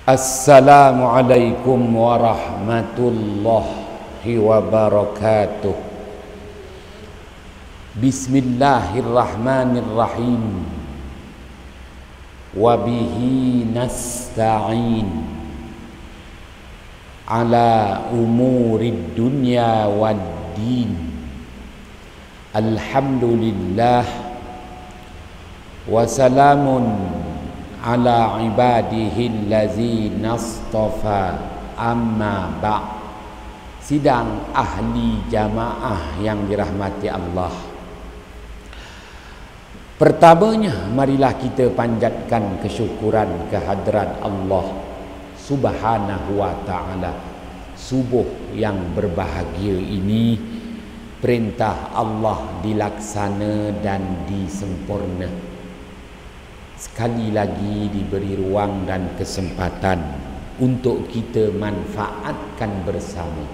Assalamualaikum warahmatullahi wabarakatuh. Bismillahirrahmanirrahim. Wabihi nasta'in ala umurid dunya wad din. Alhamdulillah wa salamun ala ibadihi allazina astafa, amma ba'. Sidang ahli jamaah yang dirahmati Allah, pertamanya marilah kita panjatkan kesyukuran kehadrat Allah Subhanahu wa ta'ala. Subuh yang berbahagia ini perintah Allah dilaksana dan disempurna. Sekali lagi diberi ruang dan kesempatan untuk kita manfaatkan bersama.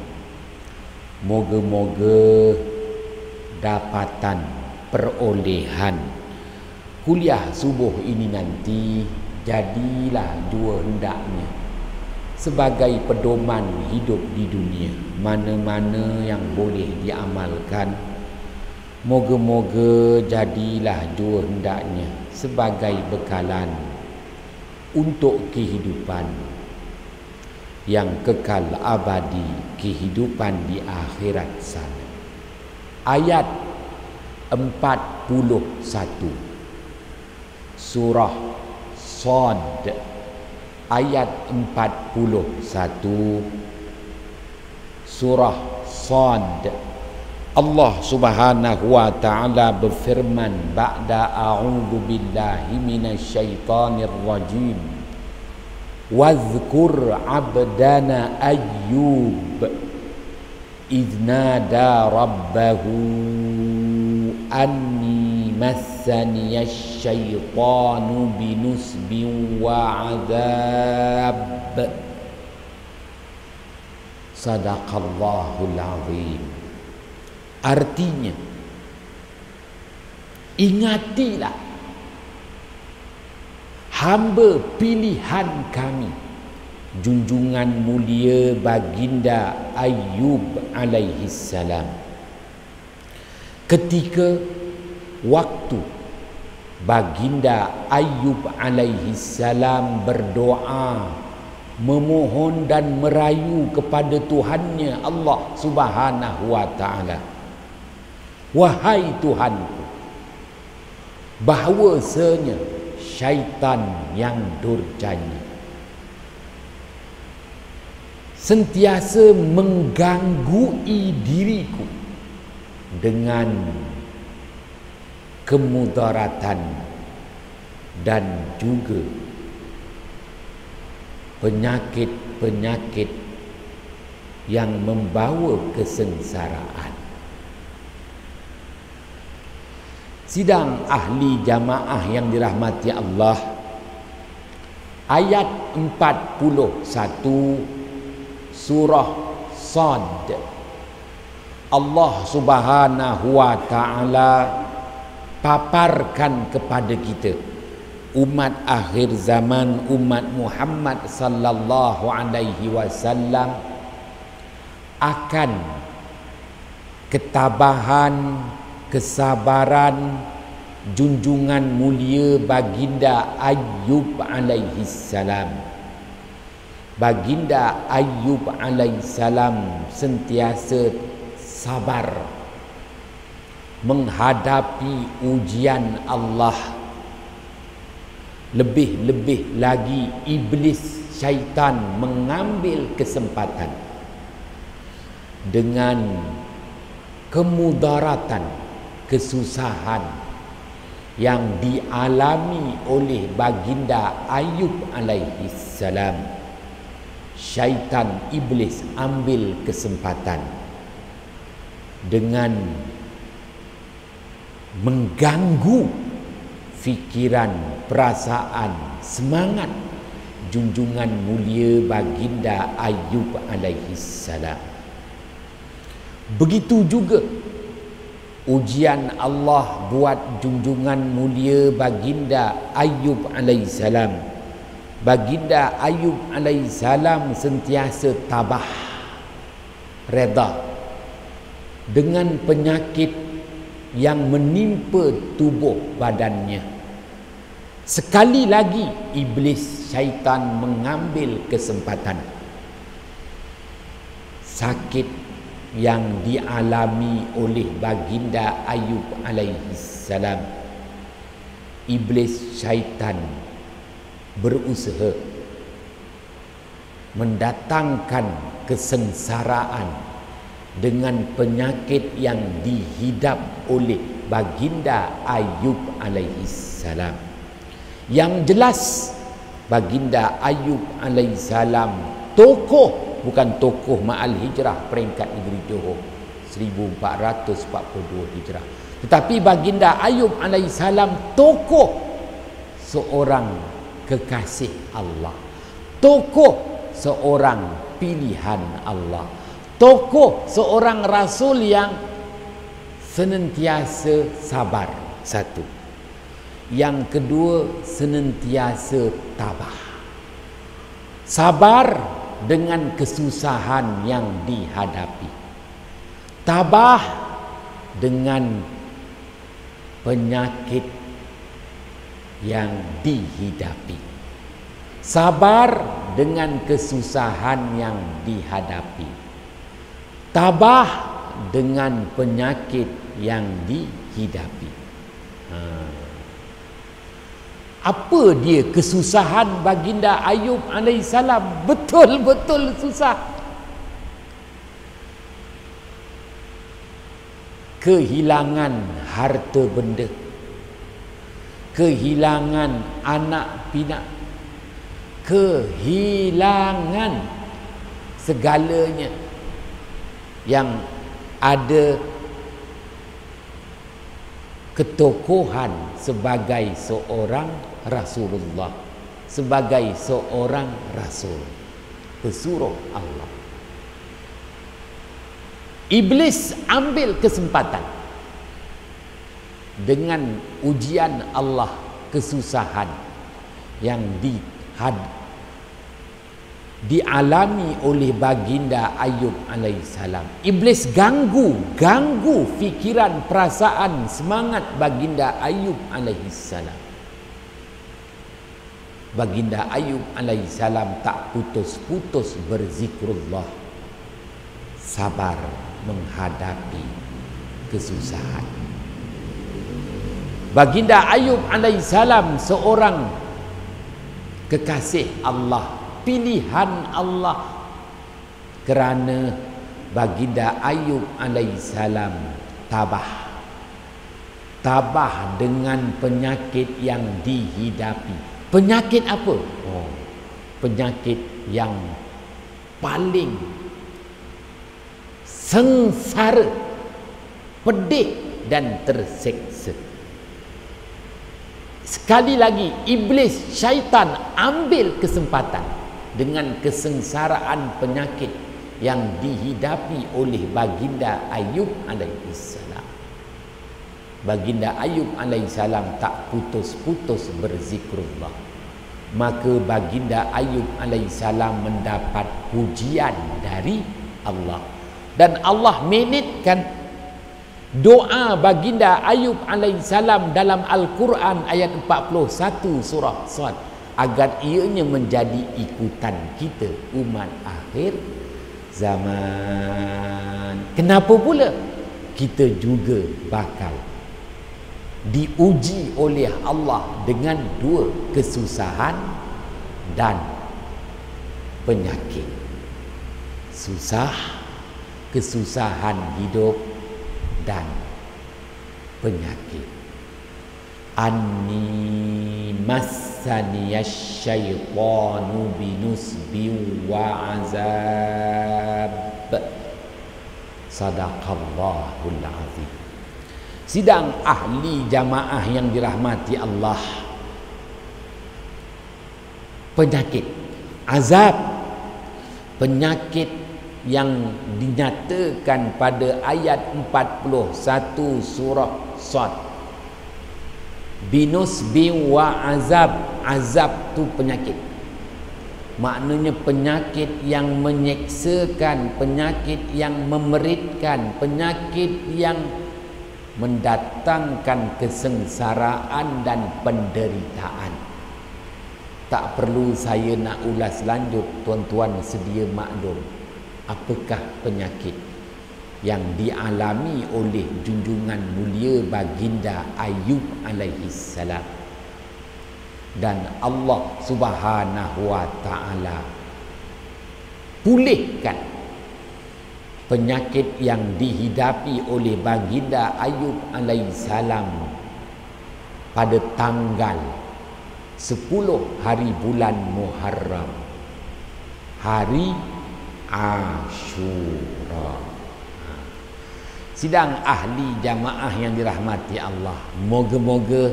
Moga-moga dapatan perolehan kuliah subuh ini nanti jadilah dua hendaknya sebagai pedoman hidup di dunia. Mana-mana yang boleh diamalkan, moga-moga jadilah dua hendaknya sebagai bekalan untuk kehidupan yang kekal abadi, kehidupan di akhirat sana. Ayat 41 surah Shad, ayat 41 surah Shad. Allah Subhanahu wa ta'ala berfirman ba'da a'udzu billahi minasyaitonir rajim. Wadhkur 'abdana Ayyub idh nada rabbahu anni massaniyash syaitanu binusbin wa 'adzab. Sadaqallahul azim. Artinya, ingatilah hamba pilihan kami, junjungan mulia baginda Ayyub alaihi salam, ketika waktu baginda Ayyub alaihi salam berdoa, memohon dan merayu kepada Tuhannya Allah Subhanahu wa ta'ala. Wahai Tuhanku, bahawasanya syaitan yang durjana sentiasa menggangui diriku dengan kemudaratan dan juga penyakit-penyakit yang membawa kesengsaraan. Sidang ahli jamaah yang dirahmati Allah, ayat 41 surah Shad, Allah Subhanahu wa ta'ala paparkan kepada kita, umat akhir zaman, umat Muhammad sallallahu alaihi wasallam, akan ketabahan, kesabaran junjungan mulia baginda Ayyub alaihi salam. Baginda Ayyub alaihi salam sentiasa sabar menghadapi ujian Allah. Lebih-lebih lagi iblis syaitan mengambil kesempatan dengan kemudaratan, kesusahan yang dialami oleh baginda Ayyub alaihi salam. Syaitan, iblis ambil kesempatan dengan mengganggu fikiran, perasaan, semangat junjungan mulia baginda Ayyub alaihi salam. Begitu juga ujian Allah buat junjungan mulia baginda Ayyub alaihissalam baginda Ayub alaihissalam sentiasa tabah, reda dengan penyakit yang menimpa tubuh badannya. Sekali lagi iblis syaitan mengambil kesempatan. Sakit yang dialami oleh baginda Ayub alaihissalam, iblis syaitan berusaha mendatangkan kesengsaraan dengan penyakit yang dihidap oleh baginda Ayub alaihissalam. Yang jelas baginda Ayub alaihissalam tokoh, bukan tokoh Ma'al Hijrah peringkat negeri Johor 1442 Hijrah, tetapi baginda Ayub alaihissalam tokoh seorang kekasih Allah, tokoh seorang pilihan Allah, tokoh seorang rasul yang senantiasa sabar. Satu. Yang kedua, senantiasa tabah. Sabar dengan kesusahan yang dihadapi. Tabah dengan penyakit yang dihidapi. Sabar dengan kesusahan yang dihadapi. Tabah dengan penyakit yang dihidapi. Apa dia kesusahan baginda Ayub alaihissalam? Betul-betul susah. Kehilangan harta benda, kehilangan anak pinak, kehilangan segalanya yang ada ketokohan sebagai seorang Rasulullah, sebagai seorang Rasul pesuruh Allah. Iblis ambil kesempatan dengan ujian Allah, kesusahan yang dialami oleh baginda Ayub alaihissalam. Iblis ganggu fikiran, perasaan, semangat baginda Ayub alaihissalam. Baginda Ayub alaihissalam tak putus-putus berzikrullah, sabar menghadapi kesusahan. Baginda Ayub alaihissalam seorang kekasih Allah, pilihan Allah, kerana baginda Ayub alaihissalam tabah dengan penyakit yang dihidapi. Penyakit apa? Penyakit yang paling sengsara, pedih dan terseksa. Sekali lagi iblis syaitan ambil kesempatan dengan kesengsaraan penyakit yang dihidapi oleh baginda Ayub alaihissalam. Baginda Ayub alaihissalam tak putus-putus berzikrullah. Maka baginda Ayub alaihissalam mendapat pujian dari Allah. Dan Allah menitkan doa baginda Ayub alaihissalam dalam Al-Quran ayat 41 surah Sad, agar ianya menjadi ikutan kita umat akhir zaman. Kenapa pula? Kita juga bakal diuji oleh Allah dengan dua kesusahan dan penyakit. Susah, kesusahan hidup dan penyakit. Anni massaniyasy syaitanu binusbin wa azab. Sadaqallahul azim. Sidang ahli jamaah yang dirahmati Allah, penyakit, azab, penyakit yang dinyatakan pada ayat 41 surah Sad. Binus bin wa azab, azab tu penyakit. maknanya penyakit yang menyeksakan, penyakit yang memeritkan, penyakit yang mendatangkan kesengsaraan dan penderitaan. Tak perlu saya nak ulas lanjut, tuan-tuan sedia maklum apakah penyakit yang dialami oleh junjungan mulia baginda Ayub alaihi salam. Dan Allah Subhanahu wa taala pulihkan penyakit yang dihidapi oleh baginda Ayub alaihi salam pada tanggal 10 hari bulan Muharram, hari Ashura. Sidang ahli jamaah yang dirahmati Allah, moga-moga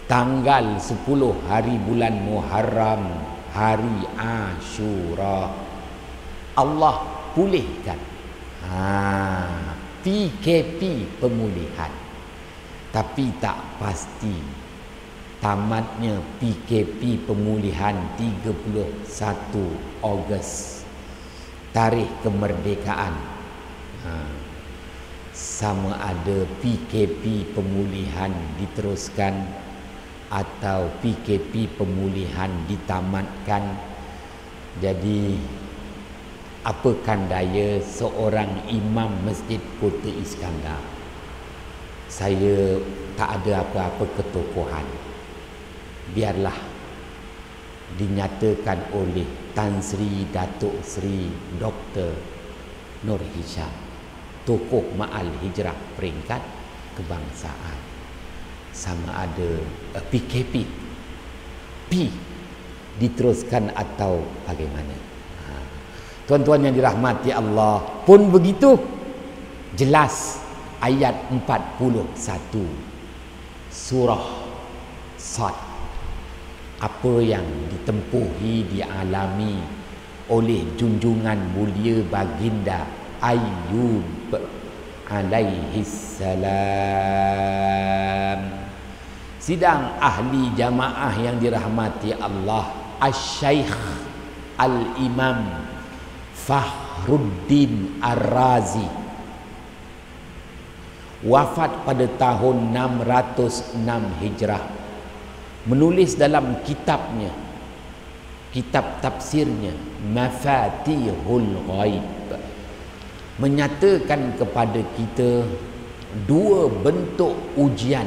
tanggal 10 hari bulan Muharram, hari Ashura, Allah pulihkan PKP pemulihan. Tapi tak pasti tamatnya PKP pemulihan 31 Ogos, tarikh kemerdekaan. Sama ada PKP pemulihan diteruskan atau PKP pemulihan ditamatkan. Jadi apakan daya seorang imam Masjid Kota Iskandar, saya tak ada apa-apa ketokohan, biarlah dinyatakan oleh Tan Sri Datuk Sri Dr. Nur Hisham, tokoh Ma'al Hijrah peringkat kebangsaan. Sama ada PKP P diteruskan atau bagaimana. Tuan-tuan yang dirahmati Allah, pun begitu jelas ayat 41 surah Sad, apa yang ditempuhi, dialami oleh junjungan mulia baginda Ayub alaihi salam. Sidang ahli jamaah yang dirahmati Allah, Asy-Syaikh Al-Imam Fakhruddin Ar-Razi wafat pada tahun 606 Hijrah, menulis dalam kitabnya, kitab tafsirnya Mafatihul Ghaib, menyatakan kepada kita dua bentuk ujian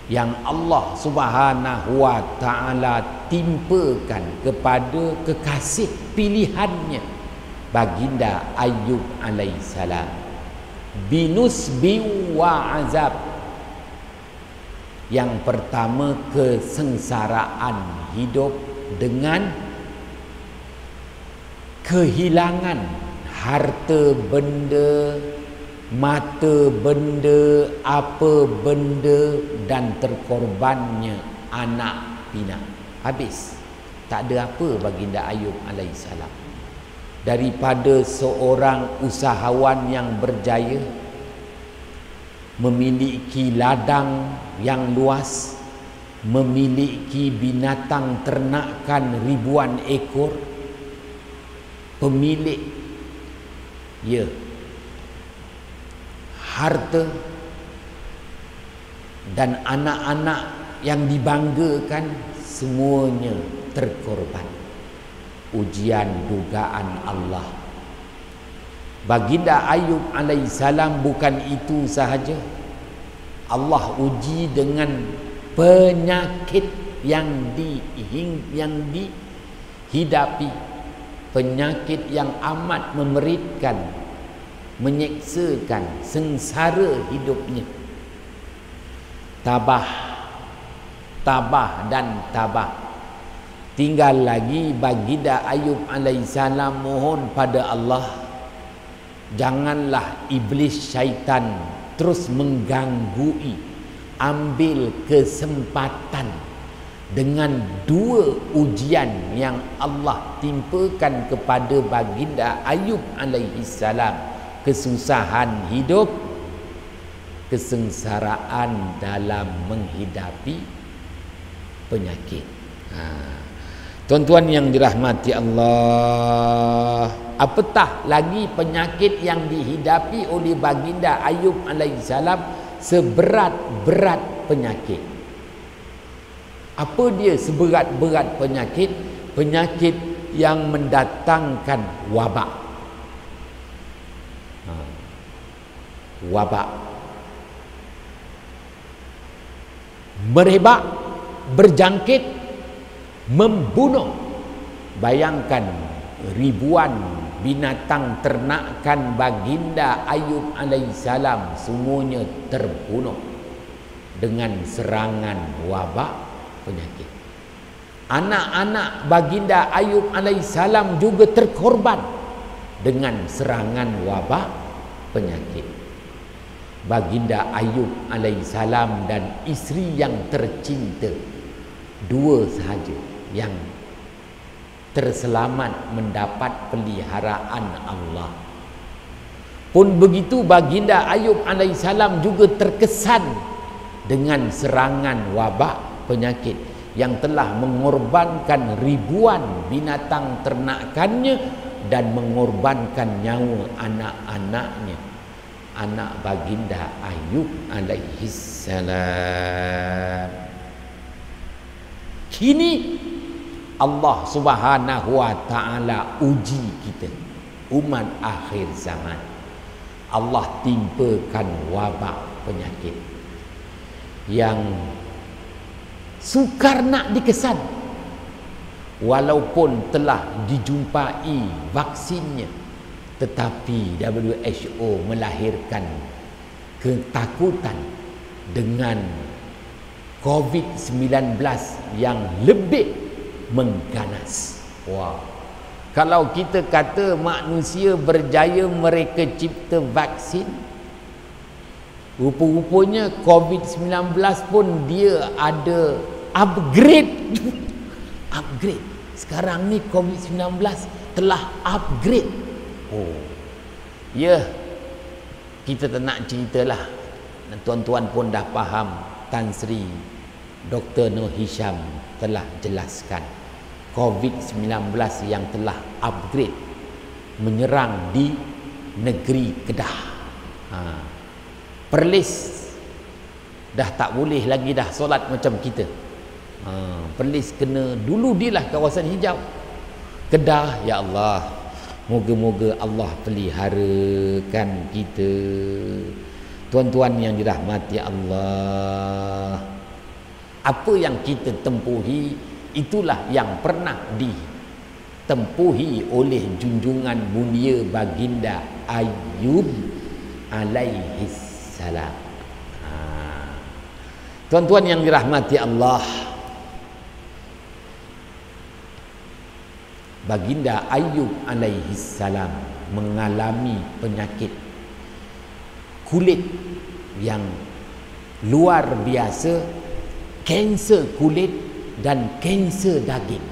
yang Allah Subhanahu wa taala timpakan kepada kekasih pilihannya baginda Ayub alaihissalam, binusbi wa azab. Yang pertama, kesengsaraan hidup dengan kehilangan harta benda, mata benda, apa benda, dan terkorbannya anak pinak. Habis, tak ada apa baginda Ayub alaihissalam. Daripada seorang usahawan yang berjaya, memiliki ladang yang luas, memiliki binatang ternakan ribuan ekor, pemilik harta dan anak-anak yang dibanggakan, semuanya terkorban. Ujian dugaan Allah. Baginda Ayub alaihissalam bukan itu sahaja, Allah uji dengan penyakit yang dihidapi, penyakit yang amat memeritkan, menyeksakan, sengsara hidupnya. Tabah dan tabah. Tinggal lagi baginda Ayub alaihissalam mohon pada Allah, janganlah iblis syaitan terus mengganggu, ambil kesempatan dengan dua ujian yang Allah timpakan kepada baginda Ayub alaihissalam, kesusahan hidup, kesengsaraan dalam menghidapi penyakit. Tuan-tuan yang dirahmati Allah, apatah lagi penyakit yang dihidapi oleh baginda Ayub alaihissalam, seberat-berat penyakit. Apa dia seberat-berat penyakit? Penyakit yang mendatangkan wabak. Wabak, merebak, berjangkit, membunuh. Bayangkan ribuan binatang ternakan baginda Ayub alaihissalam semuanya terbunuh dengan serangan wabak penyakit. Anak-anak baginda Ayub alaihissalam juga terkorban dengan serangan wabak penyakit. Baginda Ayub alaihissalam dan isteri yang tercinta, dua sahaja yang terselamat mendapat peliharaan Allah. Pun begitu baginda Ayub alaihissalam juga terkesan dengan serangan wabak penyakit yang telah mengorbankan ribuan binatang ternakannya dan mengorbankan nyawa anak-anaknya, anak baginda Ayub alaihissalam. Kini Allah Subhanahu wa taala uji kita, umat akhir zaman. Allah timpakan wabak penyakit yang sukar nak dikesan, walaupun telah dijumpai vaksinnya, tetapi WHO melahirkan ketakutan dengan COVID-19 yang lebih mengganas. Wow. Kalau kita kata manusia berjaya mereka cipta vaksin, rupa-rupanya COVID-19 pun dia ada upgrade. Upgrade. Sekarang ni COVID-19 telah upgrade. Oh. Ya. Kita tak nak ceritalah. Tuan-tuan pun dah faham. Tan Sri Dr. Nur Hisham telah jelaskan COVID-19 yang telah upgrade menyerang di negeri Kedah. Perlis dah tak boleh lagi dah solat macam kita. Perlis kena, dulu dia lah kawasan hijau. Kedah, ya Allah, moga-moga Allah peliharakan kita. Tuan-tuan yang dirahmati Allah, apa yang kita tempuhi itulah yang pernah ditempuhi oleh junjungan mulia baginda Ayub alaihissalam. Tuan-tuan yang dirahmati Allah, baginda Ayub alaihissalam mengalami penyakit kulit yang luar biasa, kanser kulit dan kanser daging,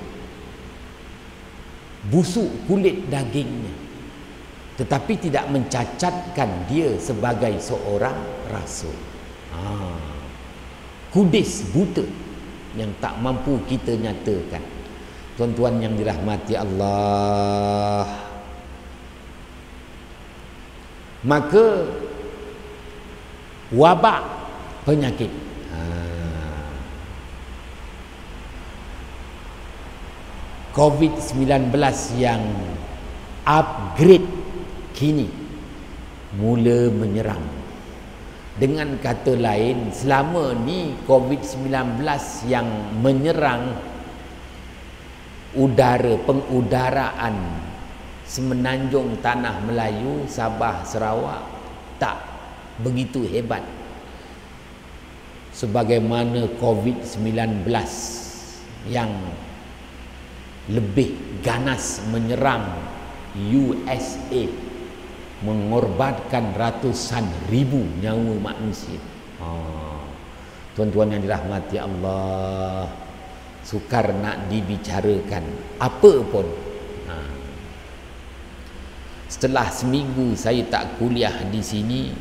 busuk kulit dagingnya, tetapi tidak mencacatkan dia sebagai seorang rasul. Kudis buta yang tak mampu kita nyatakan. Tuan-tuan yang dirahmati Allah, maka wabak penyakit COVID-19 yang upgrade kini mula menyerang. Dengan kata lain, selama ni COVID-19 yang menyerang udara, pengudaraan semenanjung tanah Melayu, Sabah, Sarawak tak begitu hebat sebagaimana COVID-19 yang lebih ganas menyerang USA, mengorbankan ratusan ribu nyawa manusia. Tuan-tuan yang dirahmati Allah, sukar nak dibicarakan apa pun. Setelah seminggu saya tak kuliah di sini,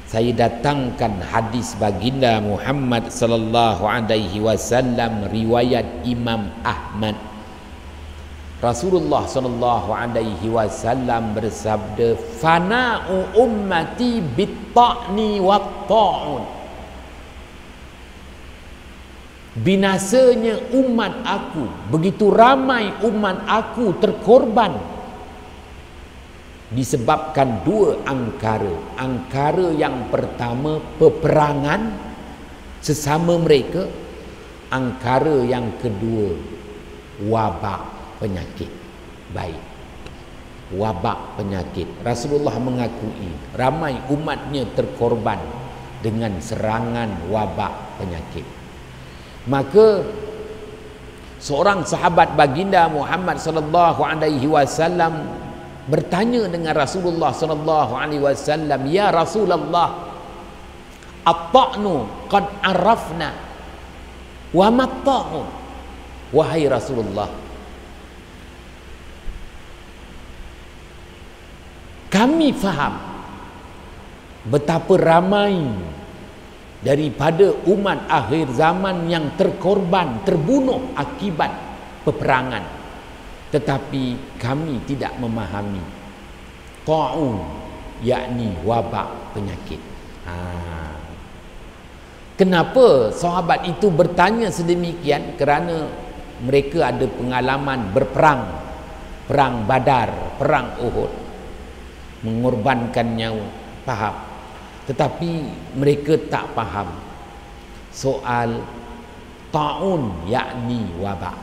saya datangkan hadis baginda Muhammad sallallahu alaihi wasallam riwayat Imam Ahmad. Rasulullah sallallahu alaihi wasallam bersabda, "Fana'u ummati bit-ta'ni wat-ta'un." Binasanya umat aku, begitu ramai umat aku terkorban disebabkan dua angkara. Angkara yang pertama peperangan sesama mereka, angkara yang kedua wabak penyakit. Baik, wabak penyakit. Rasulullah mengakui ramai umatnya terkorban dengan serangan wabak penyakit. Maka seorang sahabat baginda Muhammad sallallahu alaihi wasallam bertanya dengan Rasulullah sallallahu alaihi wasallam, "Ya Rasulullah, at-ta'nu qad arafna wa mat-ta'un?" Wahai Rasulullah, kami faham betapa ramai daripada umat akhir zaman yang terkorban, terbunuh akibat peperangan, tetapi kami tidak memahami ta'un, yakni wabak penyakit. Kenapa sahabat itu bertanya sedemikian? Kerana mereka ada pengalaman berperang, perang Badar, perang Uhud, mengorbankan nyawa, faham. Tetapi mereka tak faham soal ta'un, yakni wabak.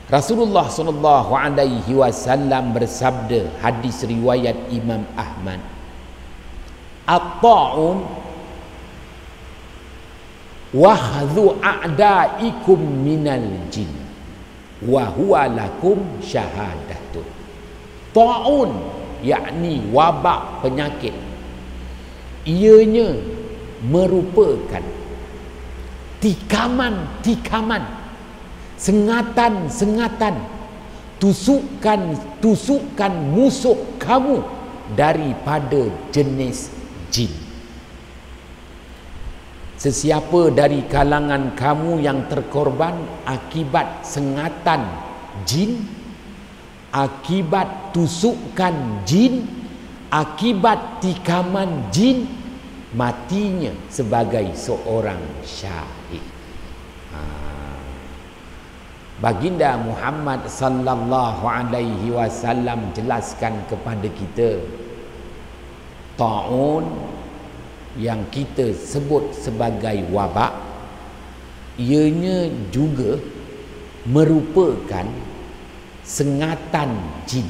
Rasulullah sallallahu alaihi wasallam bersabda, hadis riwayat Imam Ahmad, "At-ta'un wahdhu a'daikum minal jin wa huwa lakum syahadatun." Ta'un yakni wabak penyakit, ianya merupakan tikaman-tikaman, sengatan-sengatan, tusukan musuh kamu daripada jenis jin. Sesiapa dari kalangan kamu yang terkorban akibat sengatan jin, akibat tusukan jin, akibat tikaman jin, matinya sebagai seorang syahid. Baginda Muhammad sallallahu alaihi wasallam jelaskan kepada kita, ta'un yang kita sebut sebagai wabak, ianya juga merupakan sengatan jin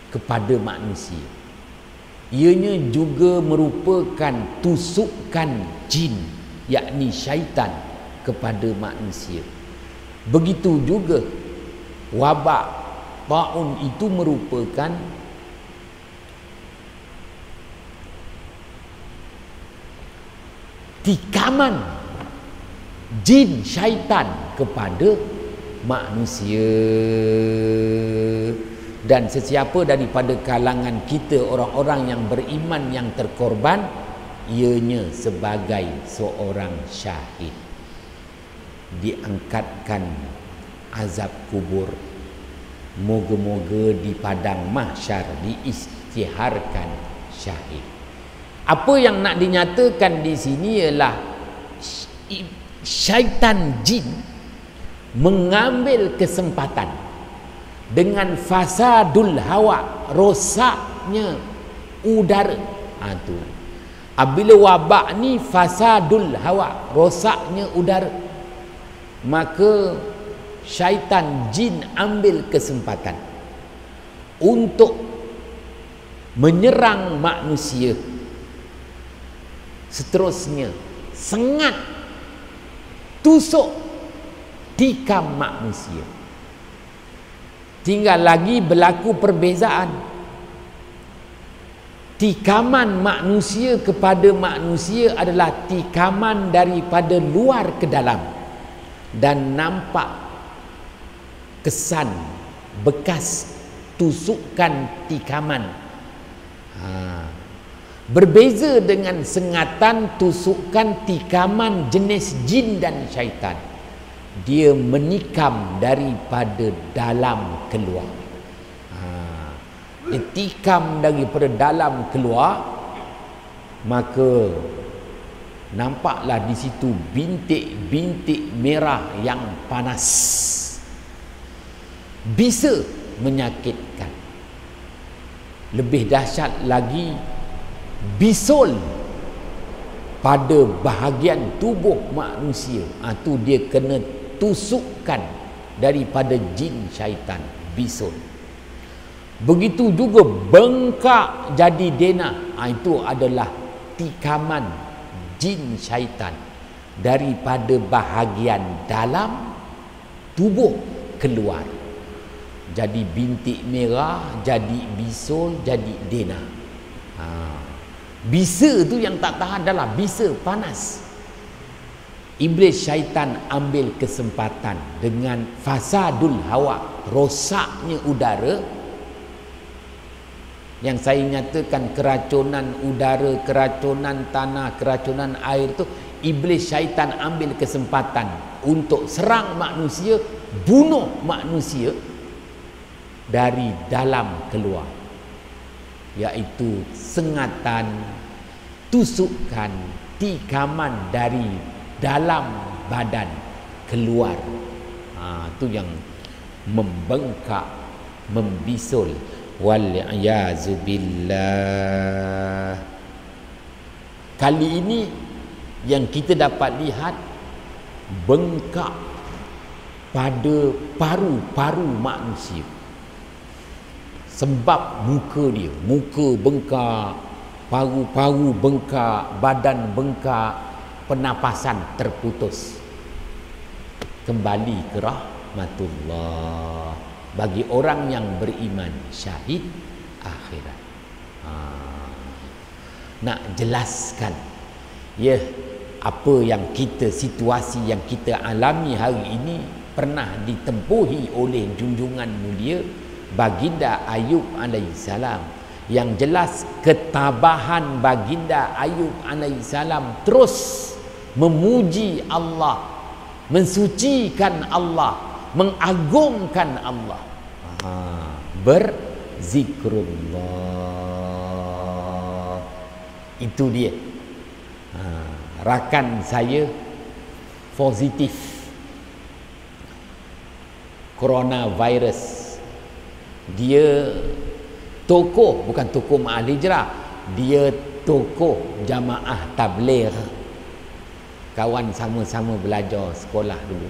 kepada manusia. Ianya juga merupakan tusukan jin, yakni syaitan, kepada manusia. Begitu juga wabak ta'un itu merupakan tikaman jin syaitan kepada manusia. Dan sesiapa daripada kalangan kita, orang-orang yang beriman yang terkorban, ianya sebagai seorang syahid, diangkatkan azab kubur, moga-moga di padang mahsyar diisytiharkan syahid. Apa yang nak dinyatakan di sini ialah syaitan jin mengambil kesempatan dengan fasadul hawa, rosaknya udara. Tu apabila wabak ni fasadul hawa, rosaknya udara, maka syaitan jin ambil kesempatan untuk menyerang manusia. Seterusnya sengat, tusuk, tikam manusia. Tinggal lagi berlaku perbezaan. Tikaman manusia kepada manusia adalah tikaman daripada luar ke dalam, dan nampak kesan bekas tusukan tikaman. Berbeza dengan sengatan, tusukan, tikaman jenis jin dan syaitan. Dia menikam daripada dalam keluar. Dia tikam daripada dalam keluar, maka nampaklah di situ bintik-bintik merah yang panas. Bisa menyakitkan. Lebih dahsyat lagi, bisul pada bahagian tubuh manusia. Itu dia kena tusukan daripada jin syaitan, bisul. Begitu juga bengkak jadi dena. Itu adalah tikaman jin syaitan daripada bahagian dalam tubuh keluar. Jadi bintik merah, jadi bisul, jadi dena. Bisa tu yang tak tahan adalah bisa panas. Iblis syaitan ambil kesempatan dengan fasadul hawa, rosaknya udara. Yang saya nyatakan keracunan udara, keracunan tanah, keracunan air tu, iblis syaitan ambil kesempatan untuk serang manusia, bunuh manusia dari dalam keluar, iaitu sengatan, tusukan, tikaman dari dalam badan keluar. Itu yang membengkak, membisul. Wal-i'yazu billah. Kali ini yang kita dapat lihat bengkak pada paru-paru manusia. Sebab muka dia, muka bengkak, paru-paru bengkak, badan bengkak, pernafasan terputus. Kembali ke rahmatullah bagi orang yang beriman, syahid akhirat. Nak jelaskan apa yang kita, situasi yang kita alami hari ini pernah ditempuhi oleh junjungan mulia Baginda Ayub alaihissalam. Yang jelas ketabahan Baginda Ayub alaihissalam terus memuji Allah, mensucikan Allah, mengagungkan Allah, berzikrullah. Itu dia. Rakan saya positif coronavirus. Dia tokoh, bukan tokoh Ma'al Hijrah, dia tokoh jamaah tabligh. Kawan sama-sama belajar sekolah dulu.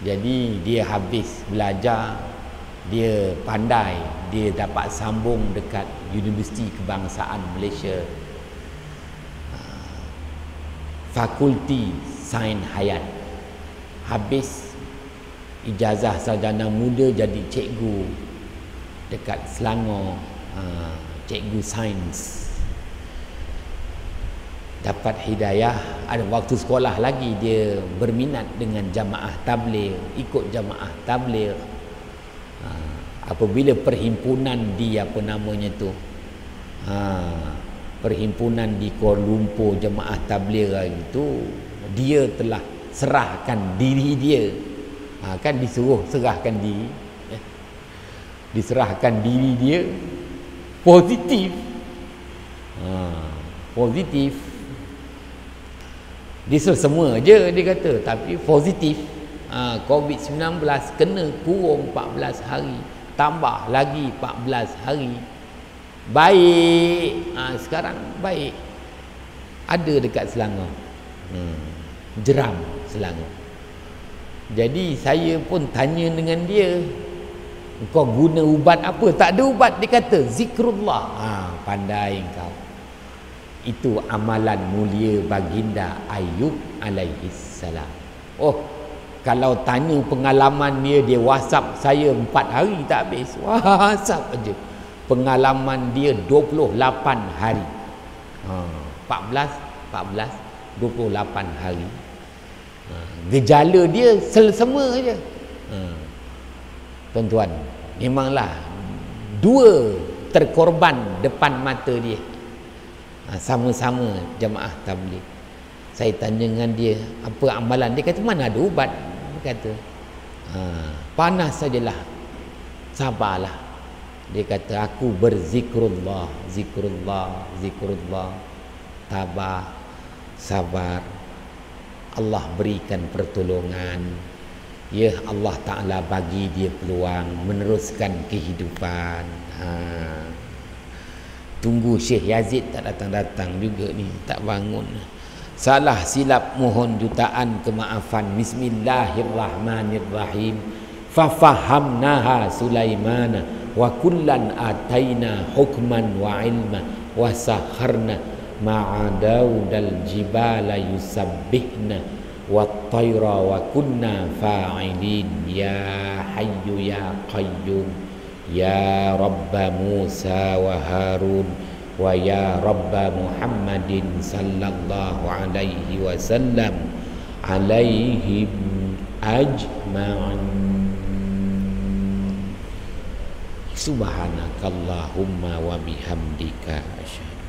Jadi dia habis belajar, dia pandai, dia dapat sambung dekat Universiti Kebangsaan Malaysia, Fakulti Sains Hayat. Habis ijazah sarjana muda jadi cikgu dekat Selangor, cikgu sains. Dapat hidayah. Ada waktu sekolah lagi dia berminat dengan jamaah tabligh, ikut jamaah tabligh. Apabila perhimpunan di apa namanya tu, perhimpunan di Kuala Lumpur jamaah tabligh itu, dia telah serahkan diri dia. Kan disuruh serahkan diri, diserahkan diri dia positif. Positif. Dia semua je dia kata, tapi positif. COVID-19 kena kurung 14 hari, tambah lagi 14 hari. Baik. Sekarang baik. Ada dekat Selangor. Jeram Selangor. Jadi saya pun tanya dengan dia, kau guna ubat apa? Tak ada ubat, dia kata zikrullah. Pandai kau. Itu amalan mulia Baginda Ayub alaihissalam. Kalau tanya pengalaman dia, dia WhatsApp saya 4 hari tak habis. WhatsApp aja. Pengalaman dia 28 hari. 28 hari. Gejala dia sama aja. Tuan-tuan, memanglah 2 terkorban depan mata dia. Sama-sama jemaah tabligh. Saya tanya dengan dia, apa amalan? Dia kata, mana ada ubat? Dia kata, panas sajalah, sabarlah. Dia kata, aku berzikrullah, zikrullah, zikrullah, tabah, sabar. Allah berikan pertolongan. Ya, Allah Ta'ala bagi dia peluang meneruskan kehidupan. Tunggu Syekh Yazid tak datang-datang juga ni, tak bangun. Salah silap mohon jutaan kemaafan. Bismillahirrahmanirrahim. Fafahamnaha Sulaimana wa kullan ataina hukman wa ilma wa sakharna ma'a Daudal jibala yusabbihna wa tayra wa kunna fa'ilin. Ya Hayyu ya Qayyum, ya Rabba Musa wa Harun, wa ya Rabba Muhammadin sallallahu alaihi wasallam alaihim ajma'in. Subhanakallahumma wa bihamdika asyhadu.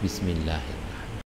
Bismillahirrahmanirrahim.